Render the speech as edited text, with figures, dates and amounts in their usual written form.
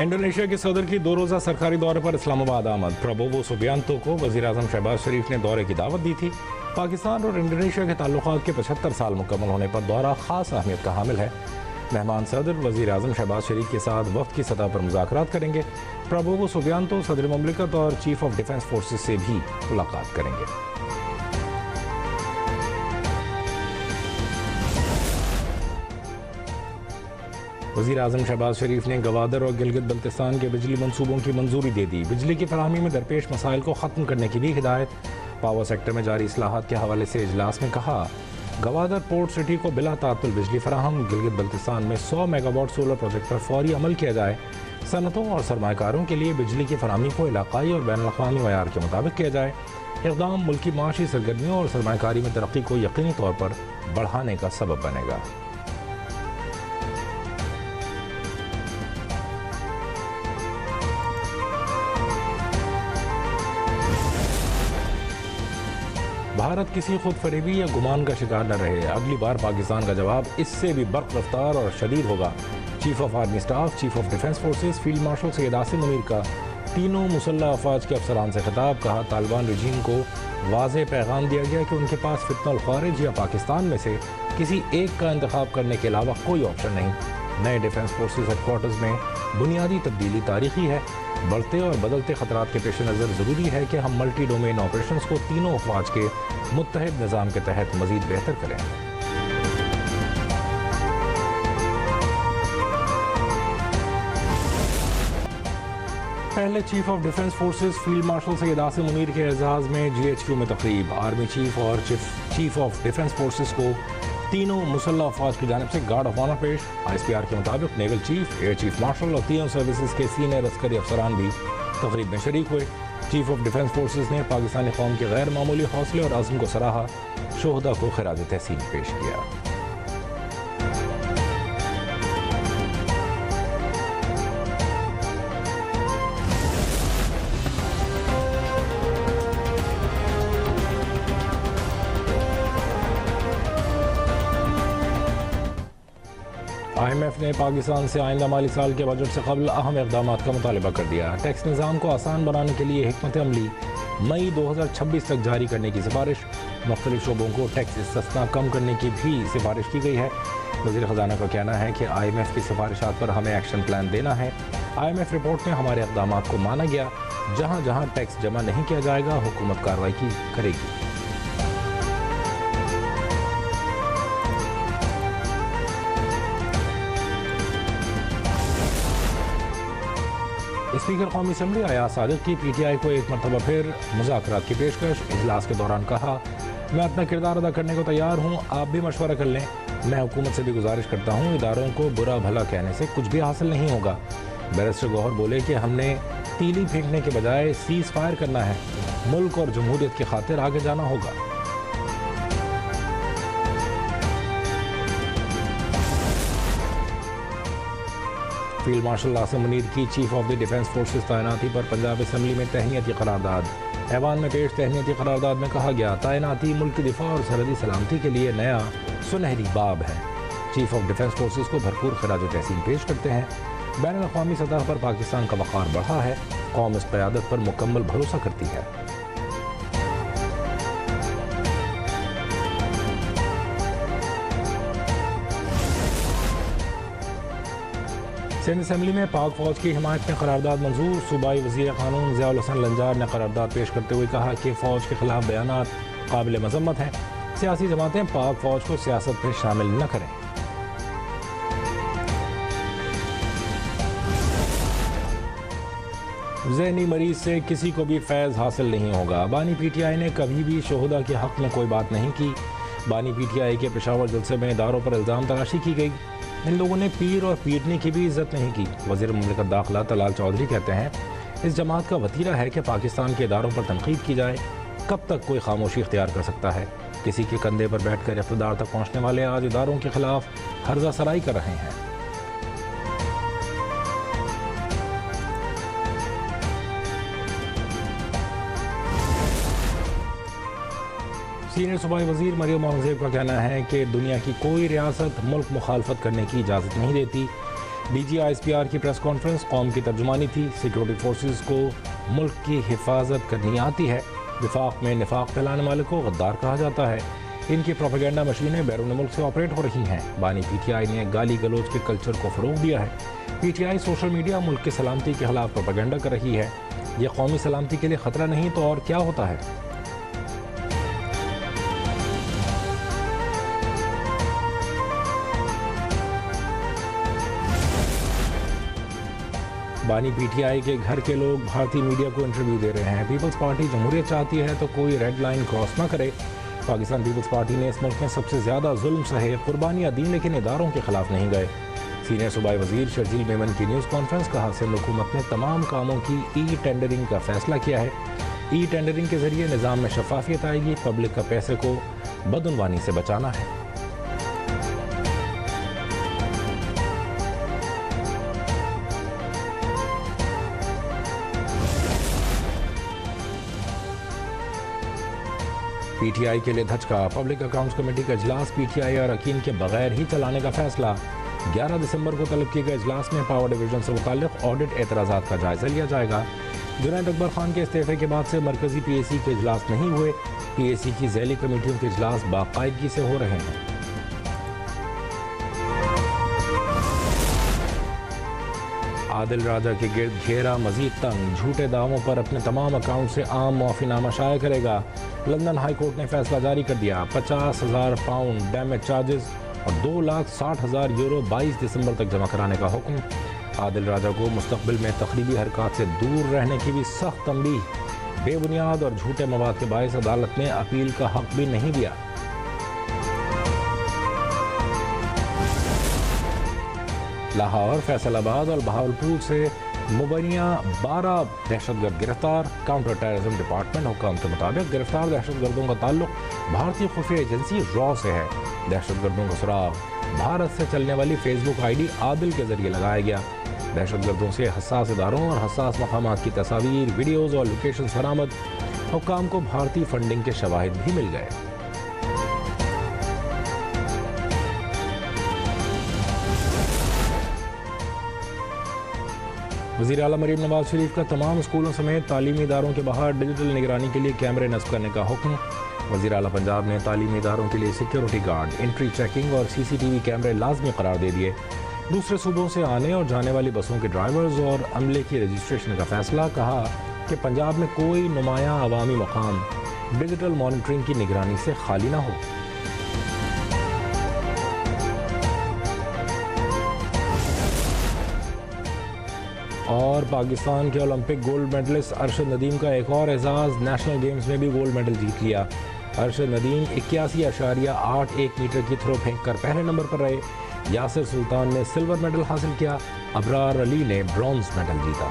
Indonesia के सदर की 2 रोज़ा सरकारी दौरे पर इस्लामाबाद आमद। प्रबोवो सुबियांतो को वज़ीर-ए-आज़म शहबाज शरीफ ने दौरे की दावत दी थी। पाकिस्तान और इंडोनेशिया के ताल्लुकात के 75 साल मुकम्मल होने पर दौरा ख़ास अहमियत का हामिल है। मेहमान सदर वज़ीर-ए-आज़म शहबाज शरीफ के साथ वक्त की सतह पर मुज़ाकरात करेंगे। प्रबोवो सुबियांतो सदर मुमलिकत और चीफ ऑफ डिफेंस फोर्सेज से भी मुलाकात करेंगे। वज़ीर-ए-आज़म शहबाज शरीफ ने गवादर और गिलगित बल्तिस्तान के बिजली मंसूबों की मंजूरी दे दी। बिजली की फराहमी में दरपेश मसाइल को ख़त्म करने की भी हिदायत। पावर सेक्टर में जारी इस्लाहात के हवाले से इजलास में कहा, गवादर पोर्ट सिटी को बिला तातुल बिजली फराहम। गिलगित बल्तिस्तान में 100 मेगावाट सोलर प्रोजेक्ट पर फौरी अमल किया जाए। सनतों और सरमाकारों के लिए बिजली की फराहमी को इलाकाई और बैनुल-अक़वामी मयार के मुताबिक किया जाए। इक़दाम मुल्की माशी सरगर्मियों और सरमाकारी में तरक्की को यकीनी तौर पर बढ़ाने का सबब बनेगा। भारत किसी खुद फरेबी या गुमान का शिकार न रहे। अगली बार पाकिस्तान का जवाब इससे भी बर्क रफ्तार और शदीद होगा। Chief of army staff, chief of defence forces, field marshal Syed Asim Munir का तीनों मुसल्लह अफवाज के अफसरान से खिताब। कहा, तालिबान रजीम को वाज़ेह पैगाम दिया गया कि उनके पास फितनल ख़ारिज या पाकिस्तान में से किसी एक का इंतखाब करने के अलावा कोई ऑप्शन नहीं। नए डिफेंस फोर्सेज हेडक्वार्टर्स में बुनियादी तब्दीली तारीखी है। बढ़ते और बदलते खतरात के पेश नज़र ज़रूरी है कि हम मल्टी डोमेन ऑपरेशंस को तीनों अफवाज के मुत्तहिद निज़ाम के तहत मज़ीद बेहतर करें। पहले chief of defence forces field marshal Syed Asim Munir के एजाज़ में GHQ में तकरीब। आर्मी चीफ और चीफ ऑफ डिफेंस फोर्सेज को तीनों मुसल्लह अफवाज की जानिब से गार्ड ऑफ ऑनर पेश। ISPR के मुताबिक naval chief, air chief marshal और तीनों सर्विसेज के सीनियर अस्करी अफसरान भी तकरीब में शरीक हुए। चीफ ऑफ डिफेंस फोर्सेज ने पाकिस्तानी कौम के गैर मामूली हौसले और अज़्म को सराहा। शोहदा को खिराज तहसीन पेश किया। IMF ने पाकिस्तान से आइंदा माली साल के बजट से कबल अहम इक़दाम का मुतालबा कर दिया। टैक्स निज़ाम को आसान बनाने के लिए हिकमत अमली मई 2026 तक जारी करने की सिफारिश। मुख्तलिफ शोबों को टैक्स इस्तिस्ना कम करने की भी सिफारिश की गई है। वज़ीर ख़ज़ाना का कहना है कि IMF की सिफारिशात पर हमें एक्शन प्लान देना है। IMF रिपोर्ट में हमारे इक़दाम को माना गया। जहाँ जहाँ टैक्स जमा नहीं किया जाएगा, हुकूमत कार्रवाई करेगी। स्पीकर कौमी असम्बली अयाज सादिक की PTI को एक मरतबा फिर मुज़ाकरात की पेशकश। इजलास के दौरान कहा, मैं अपना किरदार अदा करने को तैयार हूँ, आप भी मशवरा कर लें। मैं हुकूमत से भी गुजारिश करता हूँ, इदारों को बुरा भला कहने से कुछ भी हासिल नहीं होगा। बैरिस्टर गौहर बोले कि हमने तीली फेंकने के बजाय सीज़ फायर करना है। मुल्क और जमहूरियत की खातिर आगे जाना होगा। फील्ड मार्शल आसिम मुनीर की chief of the defence forces तैनाती पर पंजाब असम्बली में तहनीती करारदाद। ऐवान में पेश तहनीती करारदाद में कहा गया, तैनाती मुल्क की दिफा और सरहदी सलामती के लिए नया सुनहरी बाब है। चीफ ऑफ डिफेंस फोर्सेज को भरपूर खिराज तहसीन पेश करते हैं। बैनुल-अक़वामी सतह पर पाकिस्तान का वक़ार बढ़ा है। कौम इस क़यादत पर मुकम्मल भरोसा करती है। सिंध असम्बली में पाक फौज की हिमायत में करारदाद मंजूर। सूबाई वज़ीर क़ानून ज़ियाउल हसन लंजार ने करारदाद पेश करते हुए कहा कि फ़ौज के खिलाफ बयानात काबिल मज़म्मत हैं। सियासी जमातें पाक फौज को सियासत में शामिल न करें। ज़हनी मरीज से किसी को भी फैज़ हासिल नहीं होगा। बानी PTI ने कभी भी शोहदा के हक़ में कोई बात नहीं की। बानी PTI के पेशावर जलसे में इदारों पर इल्ज़ाम तराशी की गई। इन लोगों ने पीर और पीटने की भी इज्जत नहीं की। वज़ीर मुमलिकत दाखिला तलाल चौधरी कहते हैं, इस जमात का वतीरा है कि पाकिस्तान के इदारों पर तनकीद की जाए। कब तक कोई खामोशी इख्तियार कर सकता है? किसी के कंधे पर बैठ कर इक़्तिदार तक पहुँचने वाले आज इदारों के खिलाफ हर्जा सराई कर रहे हैं। सीनियर सूबाई वज़ीर मरियम औरंगज़ेब का कहना है कि दुनिया की कोई रियासत मुल्क मुखालफत करने की इजाज़त नहीं देती। DG-ISPR की प्रेस कॉन्फ्रेंस कौम की तर्जुमानी थी। सिक्योरिटी फोर्सेस को मुल्क की हिफाजत करनी आती है। विफाक में निफाक फैलाने वाले को गद्दार कहा जाता है। इनकी प्रोपेगेंडा मशीनें बैरून मुल्क से ऑपरेट हो रही हैं। बानी PTI ने गाली गलोच के कल्चर को फ़रोग दिया है। PTI सोशल मीडिया मुल्क की सलामती के खिलाफ प्रोपेगेंडा कर रही है। यह कौमी सलामती के लिए ख़तरा नहीं तो और क्या होता है। बानी PTI के घर के लोग भारतीय मीडिया को इंटरव्यू दे रहे हैं। पीपल्स पार्टी जमहूरियत चाहती है तो कोई रेड लाइन क्रॉस ना करे। पाकिस्तान पीपल्स पार्टी ने इस मुल्क में सबसे ज़्यादा जुल्म सहे, कुर्बानियाँ दी, लेकिन इदारों के खिलाफ नहीं गए। सीनियर सूबाई वजीर शर्जील मेमन की न्यूज़ कॉन्फ्रेंस कहा, सिंध हुकूमत ने तमाम कामों की टेंडरिंग का फैसला किया है। टेंडरिंग के जरिए निज़ाम में शफाफियत आएगी। पब्लिक का पैसे को बदउनवानी से बचाना है। PTI के लिए धचका। पब्लिक अकाउंट्स कमेटी का इजलास PTI और अकीम के बगैर ही चलाने का फैसला। 11 दिसंबर को तलब किए गए इजलास में पावर डिवीजन से मुताल्लिक ऑडिट एतराज़ात का जायजा लिया जाएगा। जुनैद अकबर खान के इस्तीफे के बाद से मरकजी PAC के इजलास नहीं हुए। PAC की झैली कमेटियों के इजलास बाकायदगी से हो रहे हैं। आदिल राजा के गिर्द घेरा मजीद तंग। झूठे दावों पर अपने तमाम अकाउंट से आम मुआफीनामा शाया करेगा। लंदन हाई कोर्ट ने फैसला जारी कर दिया। 50,000 पाउंड डैमेज चार्जेस और 2,60,000 यूरो 22 दिसंबर तक जमा कराने का हुक्म। आदिल राजा को मुस्तकबिल में तखरीबी हरकत से दूर रहने की भी सख्त तंबीह। बेबुनियाद और झूठे मवाद के बायस अदालत ने अपील का हक भी नहीं दिया। लाहौर, फैसलाबाद और बहावलपुर से मुबैना 12 दहशतगर्द गिरफ्तार। काउंटर टेररिज्म डिपार्टमेंट हुक्म के मुताबिक गिरफ्तार दहशतगर्दों का ताल्लुक भारतीय खुफिया एजेंसी रॉ से है। दहशतगर्दों का सुराग भारत से चलने वाली फेसबुक ID आदिल के जरिए लगाया गया। दहशतगर्दों से हसास इदारों और हसास मकामात की तस्वीर, वीडियोज़ और लोकेशन बरामद। हुक्काम को भारतीय फंडिंग के शवाहिद भी मिल गए। वज़ीर आला मरीम नवाज शरीफ का तमाम स्कूलों समेत तालीमी इदारों के बाहर डिजिटल निगरानी के लिए कैमरे नस्ब करने का हुक्म। वज़ीर आला पंजाब ने तालीमी इदारों के लिए सिक्योरिटी गार्ड, एंट्री चेकिंग और CCTV कैमरे लाजमी करार दे दिए। दूसरे सूबों से आने और जाने वाली बसों के ड्राइवर्स और अमले की रजिस्ट्रेशन का फैसला। कहा कि पंजाब में कोई नुमाया अवामी मकाम डिजिटल मॉनिटरिंग की निगरानी से खाली ना हो। और पाकिस्तान के Olympic gold medalist Arshad Nadeem का एक और एजाज़। नेशनल गेम्स में भी गोल्ड मेडल जीत लिया। अरशद नदीम 81.81 मीटर की थ्रो फेंक कर पहले नंबर पर रहे। यासिर सुल्तान ने सिल्वर मेडल हासिल किया। अबरार अली ने ब्रॉन्ज मेडल जीता।